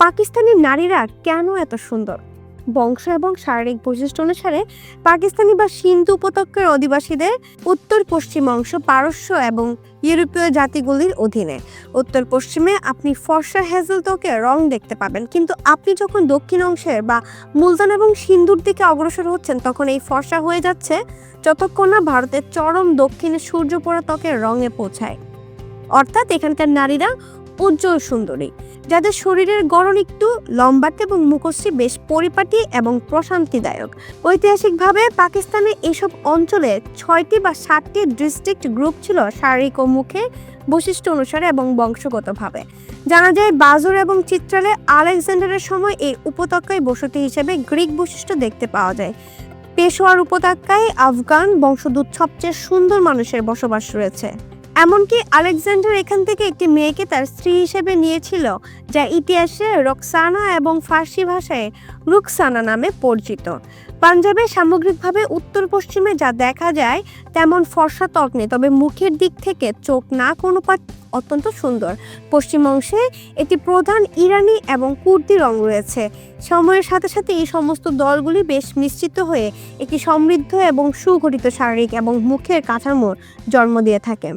পাকিস্তানি নারীরা কেন এত সুন্দর? বংশ এবং শারীরিক বৈশিষ্ট্য অনুসারে পাকিস্তানি বা সিন্ধু উপত্যকার অধিবাসীদের উত্তর পশ্চিম অংশ পারস্য এবং ইউরোপীয় জাতিগুলির অধীনে। উত্তর পশ্চিমে আপনি ফর্সা হেজেল ত্বকের রং দেখতে পাবেন, কিন্তু আপনি যখন দক্ষিণ অংশের বা মুলতান এবং সিন্ধুর দিকে অগ্রসর হচ্ছেন তখন এই ফর্সা হয়ে যাচ্ছে যতক্ষণ না ভারতের চরম দক্ষিণে সূর্য পোড়া ত্বকের রঙে পৌঁছায়। অর্থাৎ এখানকার নারীরা উজ্জ্বল সুন্দরী, যাদের শরীরের গড়ন একটু লম্বাটে এবং মুখশ্রী বেশ পরিপাটি এবং প্রশান্তিদায়ক। ঐতিহাসিকভাবে পাকিস্তানের এসব অঞ্চলে 6টি বা 7টি ডিস্ট্রিক্ট গ্রুপ ছিল শারীরিক ও মুখের বৈশিষ্ট্য অনুসারে এবং বংশগতভাবে। জানা যায় বাজর এবং চিত্রালে আলেকজান্ডারের সময় এই উপত্যকায় বসতি হিসেবে গ্রিক বৈশিষ্ট্য দেখতে পাওয়া যায়। পেশোয়ার উপত্যকায় আফগান বংশোদ্ভূত সবচেয়ে সুন্দর মানুষের বসবাস রয়েছে। এমনকি আলেকজান্ডার এখান থেকে একটি মেয়েকে তার স্ত্রী হিসেবে নিয়েছিল, যা ইতিহাসে রক্সানা এবং ফার্সি ভাষায় রুকসানা নামে পরিচিত। পাঞ্জাবে সামগ্রিকভাবে উত্তর পশ্চিমে যা দেখা যায় তেমন ফর্সা ত্বক নেই, তবে মুখের দিক থেকে চোখ নাক অনুপাত অত্যন্ত সুন্দর। পশ্চিম অংশে এটি প্রধান ইরানি এবং কুর্দি রং রয়েছে। সময়ের সাথে সাথে এই সমস্ত দলগুলি বেশ মিশ্রিত হয়ে একটি সমৃদ্ধ এবং সুগঠিত শারীরিক এবং মুখের কাঠামোর জন্ম দিয়ে থাকে।